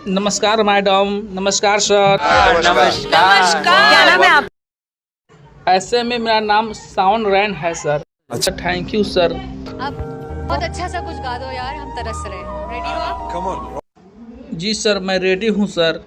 नमस्कार मैडम। नमस्कार सर। नमस्कार। क्या नाम है आप? ऐसे में मेरा नाम सावन रैन है सर। अच्छा, थैंक यू सर। आप बहुत अच्छा सा कुछ गा दो यार, हम तरस रहे हैं। रेडी हो आप? Come on. जी सर, मैं रेडी हूँ सर।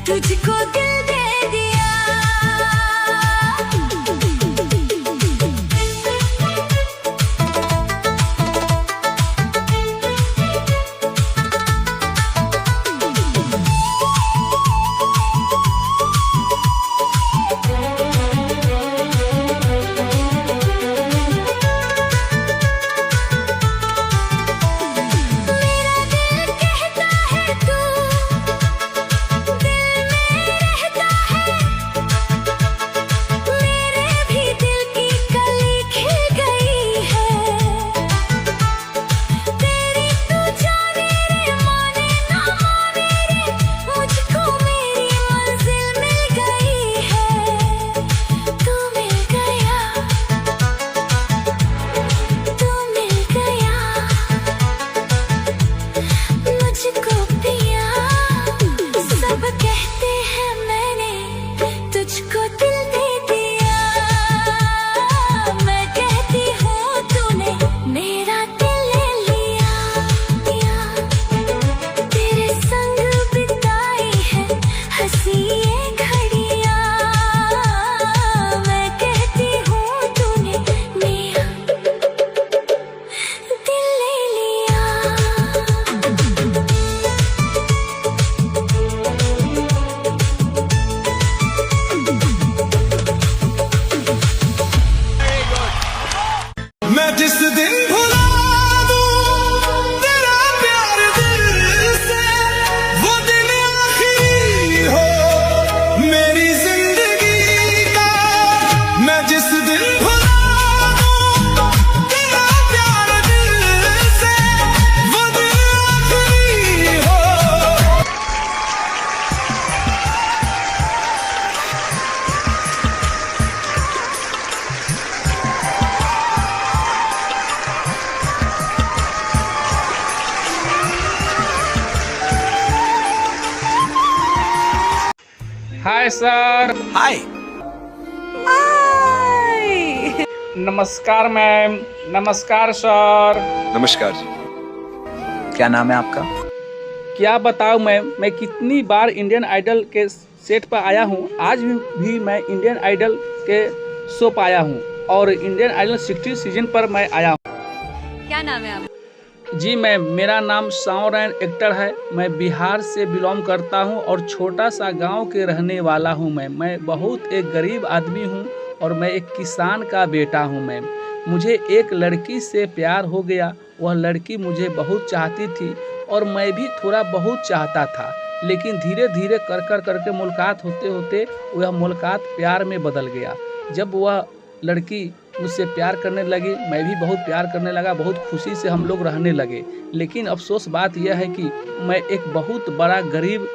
तुझको दिल दे दिया। मेरा दिल कहता है तू जिस दिन भुला दूं तेरा प्यार दिल से, वो दिन आखिरी हो मेरी जिंदगी का। मैं जिस दिन भुला दूं तेरा प्यार दिल से, वो दिन आखिरी हो। Hi sir. हाय। नमस्कार मैम। नमस्कार सर। नमस्कार जी। क्या नाम है आपका? क्या बताऊँ मैं कितनी बार इंडियन आइडल के सेट पर आया हूँ। आज भी मैं इंडियन आइडल के शो पर आया हूँ और इंडियन आइडल 60 सीजन पर मैं आया हूँ। क्या नाम है आप? जी मैम, मेरा नाम साउंड रैन एक्टर है। मैं बिहार से बिलोंग करता हूँ और छोटा सा गांव के रहने वाला हूँ मैम। मैं बहुत एक गरीब आदमी हूँ और मैं एक किसान का बेटा हूँ मैम। मुझे एक लड़की से प्यार हो गया। वह लड़की मुझे बहुत चाहती थी और मैं भी थोड़ा बहुत चाहता था, लेकिन धीरे धीरे करके मुलाकात होते होते वह मुलाकात प्यार में बदल गया। जब वह लड़की मुझसे प्यार करने लगी, मैं भी बहुत प्यार करने लगा। बहुत खुशी से हम लोग रहने लगे। लेकिन अफसोस बात यह है कि मैं एक बहुत बड़ा गरीब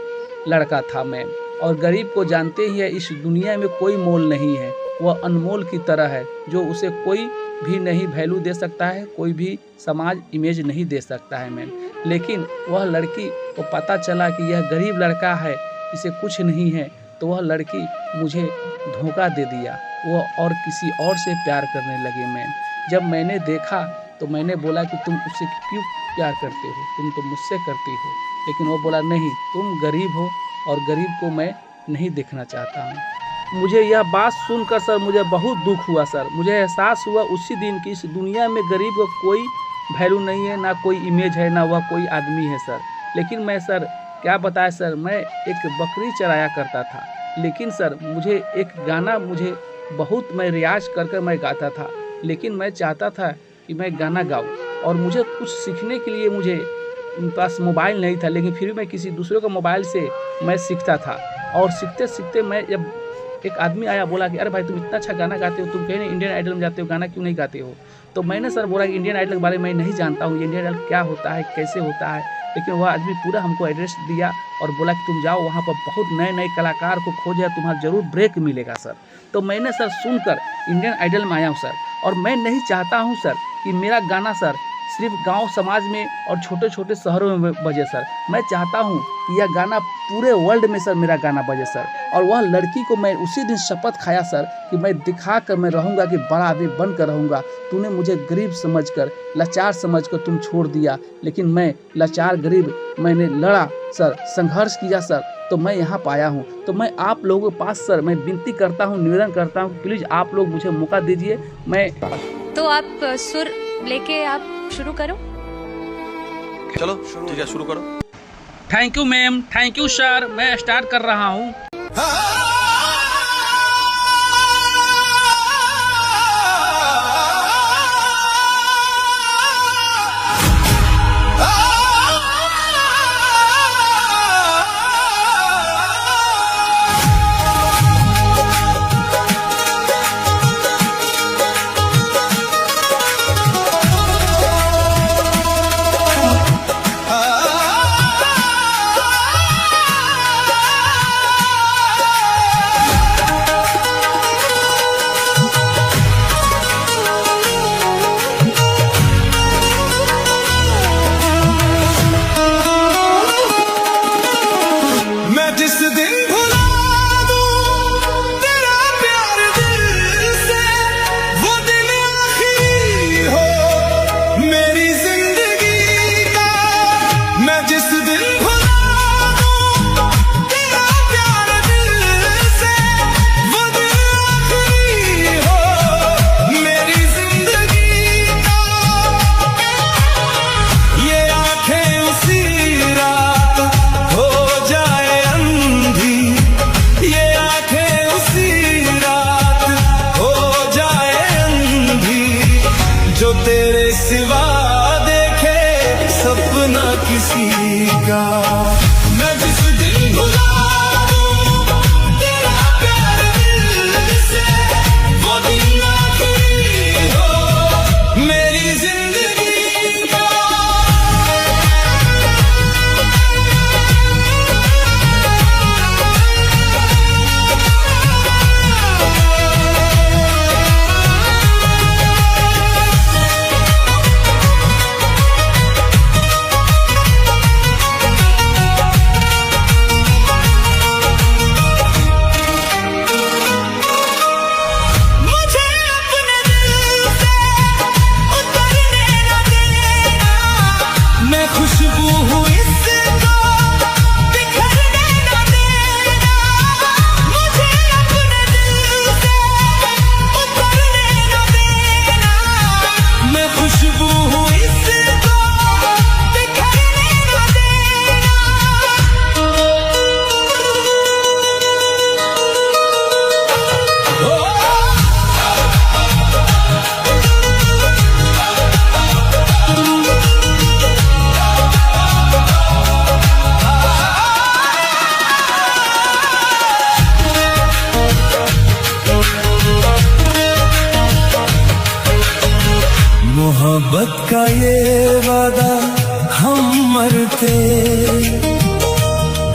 लड़का था मैम, और गरीब को जानते ही है, इस दुनिया में कोई मोल नहीं है। वह अनमोल की तरह है जो उसे कोई भी नहीं वैल्यू दे सकता है, कोई भी समाज इमेज नहीं दे सकता है मैम। लेकिन वह लड़की को पता चला कि यह गरीब लड़का है, इसे कुछ नहीं है, तो वह लड़की मुझे धोखा दे दिया। वह और किसी और से प्यार करने लगी मैम। जब मैंने देखा तो मैंने बोला कि तुम उससे क्यों प्यार करते हो, तुम तो मुझसे करती हो। लेकिन वो बोला नहीं, तुम गरीब हो और गरीब को मैं नहीं देखना चाहता हूँ। मुझे यह बात सुनकर सर मुझे बहुत दुख हुआ सर। मुझे एहसास हुआ उसी दिन कि इस दुनिया में गरीब का कोई वैल्यू नहीं है, ना कोई इमेज है, ना वह कोई आदमी है सर। लेकिन मैं सर क्या बताएं सर, मैं एक बकरी चराया करता था। लेकिन सर मुझे एक गाना बहुत मैं रियाज कर मैं गाता था। लेकिन मैं चाहता था कि मैं गाना गाऊं और मुझे कुछ सीखने के लिए मुझे पास मोबाइल नहीं था, लेकिन फिर भी मैं किसी दूसरे के मोबाइल से मैं सीखता था। और सीखते सीखते मैं जब एक आदमी आया, बोला कि अरे भाई तुम इतना अच्छा गाना गाते हो, तुम कहीं नहीं इंडियन आइडल में जाते हो, गाना क्यों नहीं गाते हो? तो मैंने सर बोला कि इंडियन आइडल के बारे में मैं नहीं जानता हूँ, इंडियन आइडल क्या होता है, कैसे होता है। लेकिन वह आदमी पूरा हमको एड्रेस दिया और बोला कि तुम जाओ वहाँ पर बहुत नए नए कलाकार को खोजे, तुम्हारा ज़रूर ब्रेक मिलेगा सर। तो मैंने सर सुनकर इंडियन आइडल में आया हूँ सर। और मैं नहीं चाहता हूँ सर कि मेरा गाना सर सिर्फ गांव समाज में और छोटे छोटे शहरों में बजे सर। मैं चाहता हूँ कि यह गाना पूरे वर्ल्ड में सर मेरा गाना बजे सर। और वह लड़की को मैं उसी दिन शपथ खाया सर कि मैं दिखा कर मैं रहूँगा, कि बड़ा आदमी बन कर रहूँगा। तूने मुझे गरीब समझकर, लाचार समझकर तुम छोड़ दिया, लेकिन मैं लाचार गरीब मैंने लड़ा सर, संघर्ष किया सर, तो मैं यहाँ पाया हूँ। तो मैं आप लोगों के पास सर मैं विनती करता हूँ, निवेदन करता हूँ, प्लीज़ आप लोग मुझे मौका दीजिए। मैं तो आप सुर लेके आप शुरू करो। चलो ठीक है, शुरू करो। Thank you ma'am, thank you sir. मैं स्टार्ट कर रहा हूँ। जिस दिन भुला दूं तेरा प्यार दिल से, वो दिन आखिरी हो मेरी जिंदगी का। मैं जिस दिन भुला दूं तेरा प्यार दिल से, वो दिन आखिरी हो मेरी जिंदगी का। ये आंखें उसी रात हो जाए, ये आंखें उसी रात हो जाए अंधी, जो तेरे सिवा देखे सपना किसी का। मैं जिस दिन भुला दूं तेरा प्यार दिल से, वो दिन आखिरी हो मेरी जिंदगी का।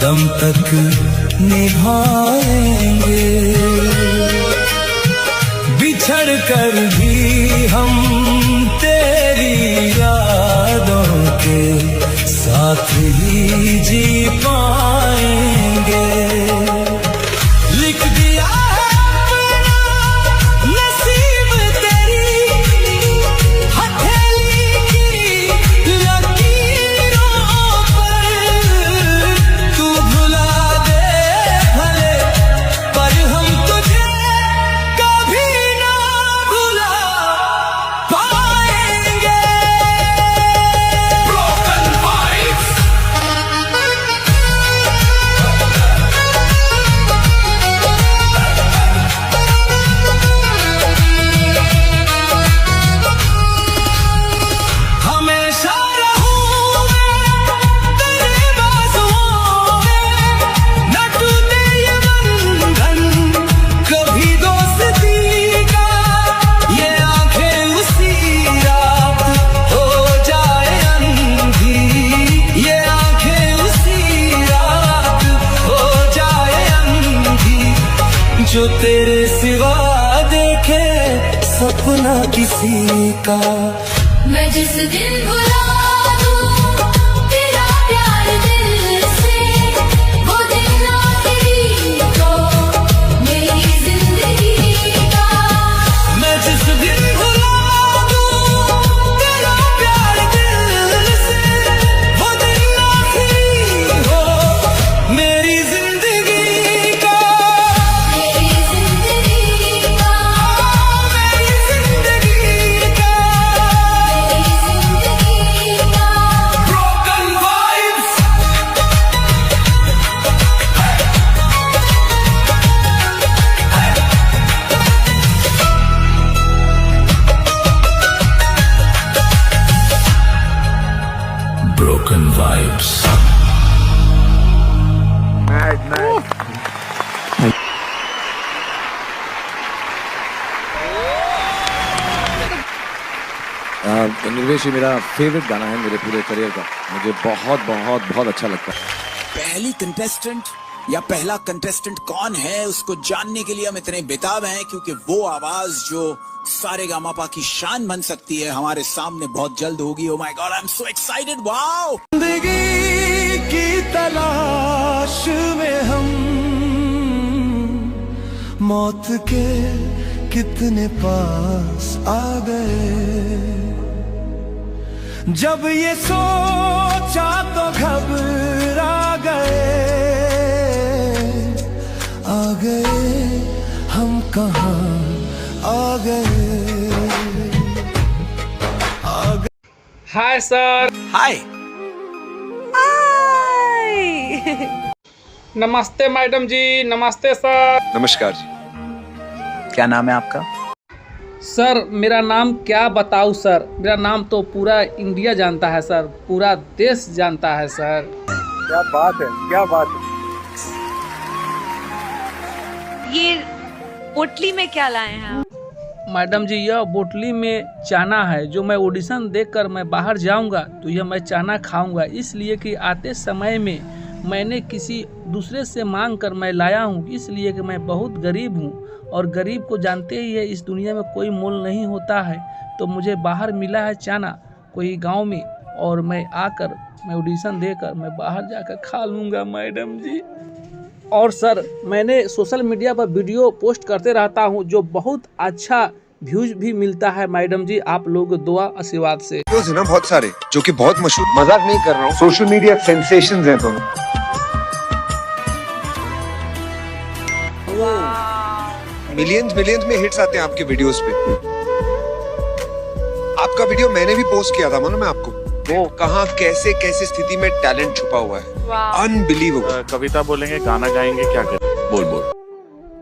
दम तक निभाएंगे। बिछड़ कर भी हम तेरी यादों के साथ ही जी पाएंगे। लिख दिया अपना नसीब तेरी हथेली की लकीरों पर। तू भुला दे भले पर हम तुझे कभी ना भुला पाएंगे। Broken vibes. हमेशा रहूं मैं तेरे बाजुओं में, न टूटे ये बंधन कभी दोस्ती का। ये आंखें उसी रात हो जाए अंधी, ये आंखें उसी रात हो जाए अंधी, जो तेरे सिवा देखे सपना किसी का। मैं जिस दिन भुला दूं तेरा प्यार दिल से, वो दिन आखिरी तो मेरी जिंदगी का। मैं जिस दिन भुला दूं तेरा प्यार दिल से, वो दिन आखिरी हो मेरी जिंदगी का। मेरी जिंदगी का, मेरी जिंदगी का। मेरी जिंदगी का। Broken vibes. Broken vibes. निर्वेश, ये मेरा फेवरेट गाना है मेरे पूरे करियर का। मुझे बहुत बहुत बहुत अच्छा लगता है। पहली कंटेस्टेंट या पहला कंटेस्टेंट कौन है उसको जानने के लिए हम इतने बेताब हैं, क्योंकि वो आवाज जो सारेगामापा की शान बन सकती है हमारे सामने बहुत जल्द होगी। Oh my God, I am so excited. Wow! जिंदगी की तलाश में हम मौत के कितने पास आ गए। जब ये सोचा तो घबरा गए हम कहाँ आ गए। Hi sir. हाय। नमस्ते मैडम जी। नमस्ते सर। नमस्कार जी। क्या नाम है आपका? सर मेरा नाम क्या बताऊं सर, मेरा नाम तो पूरा इंडिया जानता है सर, पूरा देश जानता है सर। क्या बात है, क्या बात है। ये पोटली में क्या लाए हैं आप? मैडम जी यह बोतली में चाना है, जो मैं ऑडिशन देखकर मैं बाहर जाऊंगा तो यह मैं चाना खाऊंगा, इसलिए कि आते समय में मैंने किसी दूसरे से मांग कर मैं लाया हूँ, इसलिए कि मैं बहुत गरीब हूँ और गरीब को जानते ही है इस दुनिया में कोई मोल नहीं होता है। तो मुझे बाहर मिला है चाना कोई गांव में और मैं आकर मैं ऑडिशन देकर मैं बाहर जाकर खा लूँगा मैडम जी। और सर मैंने सोशल मीडिया पर वीडियो पोस्ट करते रहता हूँ जो बहुत अच्छा व्यूज भी मिलता है मैडम जी, आप लोग दुआ आशीर्वाद से। वीडियोस है ना बहुत सारे जो कि बहुत मशहूर, मजाक नहीं कर रहा हूँ, सोशल मीडिया सेंसेशंस हैं दोनों। मिलियंस में हिट्स आते हैं आपके वीडियोस पे। आपका वीडियो मैंने भी पोस्ट किया था, मालूम है आपको? वो कहाँ कैसे कैसे स्थिति में टैलेंट छुपा हुआ है, अनबिलीवेबल। कविता बोलेंगे, गाना गाएंगे, क्या करें? बोल बोल।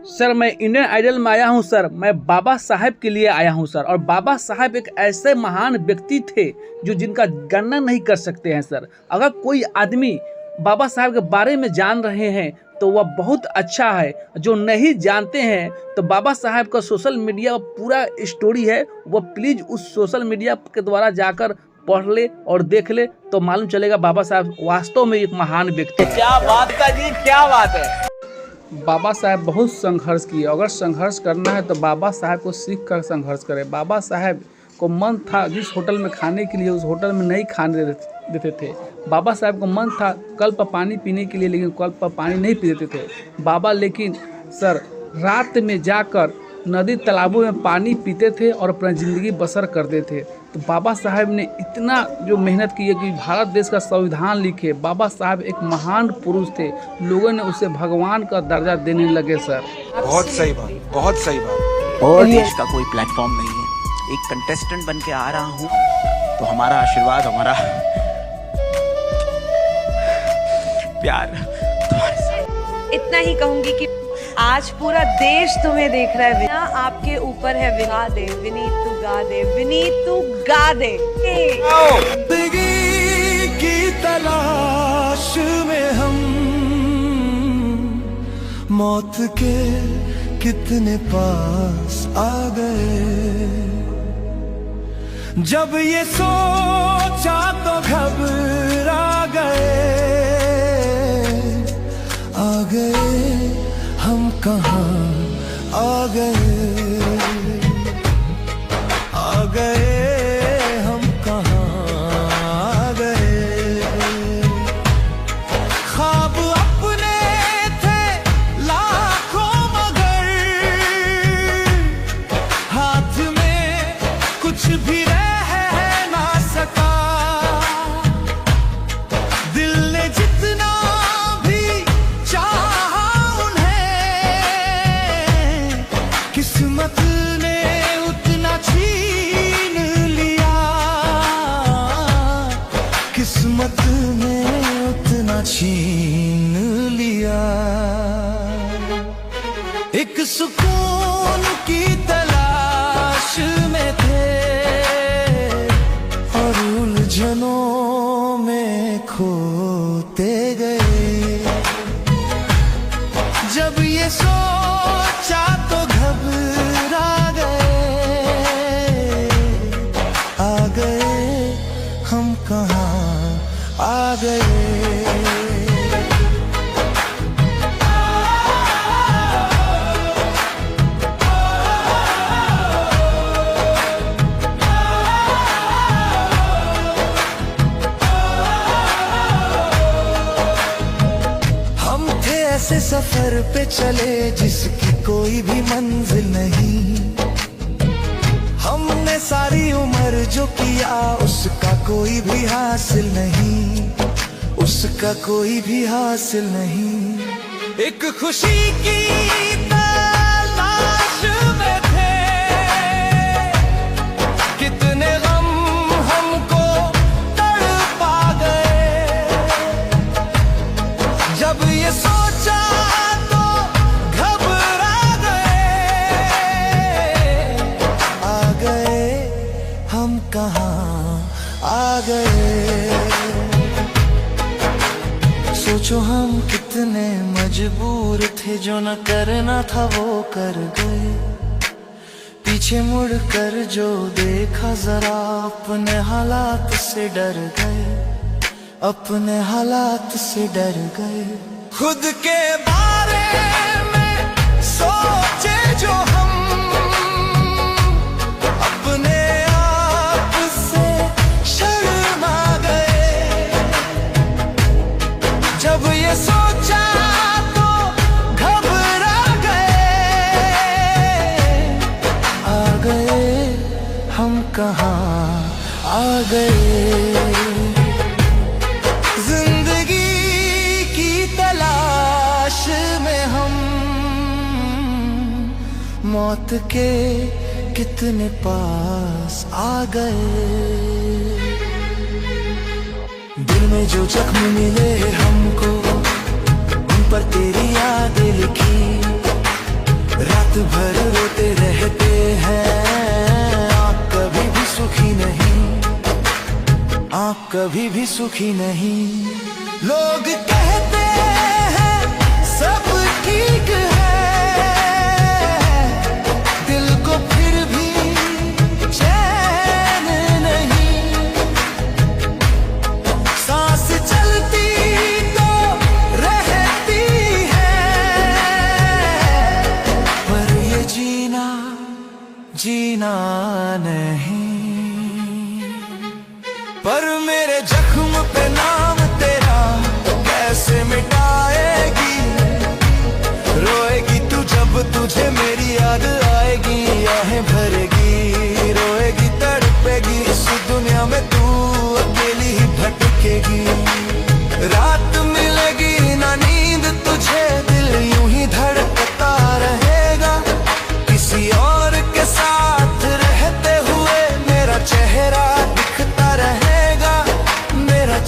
सर मैं इंडियन आइडल में आया हूँ सर, मैं बाबा साहब के लिए आया हूँ सर, और बाबा साहब एक ऐसे महान व्यक्ति थे जो जिनका गणना नहीं कर सकते हैं सर। अगर कोई आदमी बाबा साहब के बारे में जान रहे हैं तो वह बहुत अच्छा है, जो नहीं जानते हैं तो बाबा साहब का सोशल मीडिया पूरा स्टोरी है, वह प्लीज़ उस सोशल मीडिया के द्वारा जाकर पढ़ ले और देख ले तो मालूम चलेगा बाबा साहब वास्तव में एक महान व्यक्ति। क्या बात है जी, क्या बात है। बाबा साहब बहुत संघर्ष किए। अगर संघर्ष करना है तो बाबा साहब को सीख कर संघर्ष करें। बाबा साहब को मन था जिस होटल में खाने के लिए उस होटल में नहीं खाने देते थे। बाबा साहब को मन था कल पर पानी पीने के लिए, लेकिन कल पर पानी नहीं पी देते थे बाबा। लेकिन सर रात में जाकर नदी तालाबों में पानी पीते थे और अपना ज़िंदगी बसर करते थे। तो बाबा साहब ने इतना जो मेहनत की है कि भारत देश का संविधान लिखे। बाबा साहब एक महान पुरुष थे, लोगों ने उसे भगवान का दर्जा देने लगे सर। बहुत सही बात, बहुत सही बात। और देश का कोई प्लेटफॉर्म नहीं है, एक कंटेस्टेंट बन के आ रहा हूँ तो हमारा आशीर्वाद, हमारा प्यार तुम्हारे साथ। इतना ही कहूंगी कि आज पूरा देश तुम्हें देख रहा है, आपके ऊपर है। गा दे विनीत, तू गा दे विनीत, तू गा दे। जिंदगी की तलाश में हम मौत के कितने पास आ गए। जब ये सोचा तो घबरा गए, आ गए हम कहाँ आ गए, आ गए हम कहाँ आ गए। ख्वाब अपने थे लाखों मगर हाथ में कुछ भी रह ना सका। दिल ने जितना भी चाहा उन्हें, किस्मत ने उतना छीन लिया, किस्मत ने उतना छीन लिया। एक सुकून की तलाश में थे और उलझनों में खोते गए। जब ये सोचा तो घबरा गए, आ गए हम कहाँ आ गए। हम थे ऐसे सफर पे चले जिसकी कोई भी मंजिल नहीं। हमने सारी उम्र जो किया उसका कोई भी हासिल नहीं, उसका कोई भी हासिल नहीं। एक खुशी की तलाश में थे, कितने गम हमको तड़पा गए। जब ये सोचा तो घबरा गए, आ गए हम कहाँ आ गए। सोचो हम कितने मजबूर थे, जो न करना था वो कर गए। पीछे मुड़ कर जो देखा जरा अपने हालात से डर गए, अपने हालात से डर गए। खुद के बारे में सोचे जो हम, अपने आप से शर्मा गए। जब ये सोचा तो घबरा गए, आ गए हम कहाँ आ गए। जिंदगी की तलाश में हम मौत के कितने पास आ गए। दिल में जो जख्म मिले हमको, उन पर तेरी यादें लिखी। रात भर रोते रहते हैं, आप कभी भी सुखी नहीं, आप कभी भी सुखी नहीं। लोग कहते हैं सब ठीक है, दिल को फिर भी चैन नहीं।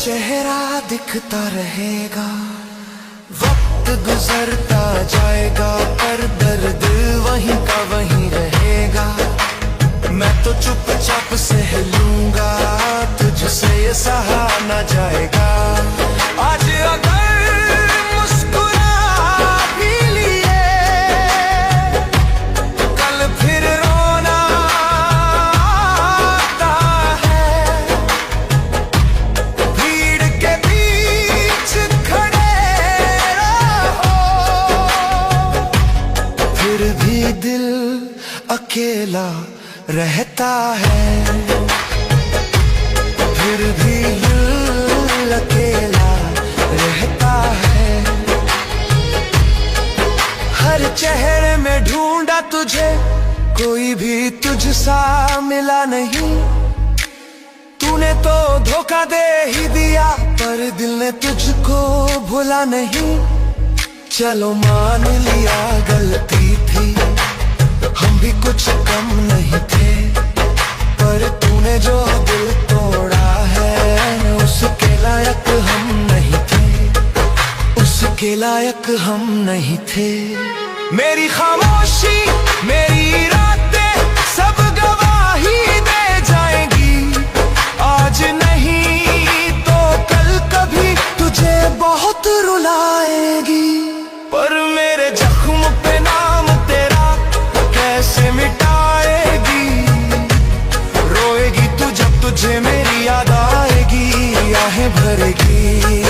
चेहरा दिखता रहेगा, वक्त गुजरता जाएगा, पर दर्द वहीं का वहीं रहेगा। मैं तो चुपचाप सह लूंगा, तुझसे ये सहा न जाएगा। आज अगर मुस्कुरा भी लिए, कल फिर रोना आता है। भीड़ के बीच खड़े रहो, फिर भी दिल अकेला रहता है, फिर भी दिल अकेला रहता है। हर चेहरे में ढूंढा तुझे, कोई भी तुझसा मिला नहीं। तूने तो धोखा दे ही दिया, पर दिल ने तुझको भूला नहीं। चलो मान लिया गलती थी, हम भी कुछ कम नहीं थे, पर तूने जो दिल तोड़ा है, उसके लायक हम नहीं थे, उसके लायक हम नहीं थे। मेरी खामोशी, मेरी रातें सब गवाही दे जाएंगी। आज नहीं तो कल कभी तुझे बहुत रुलाएगी, पर मेरे जख्म पे नाम तेरा कैसे मिटाएगी। रोएगी तू जब तुझे मेरी याद आएगी, आहें भरेगी।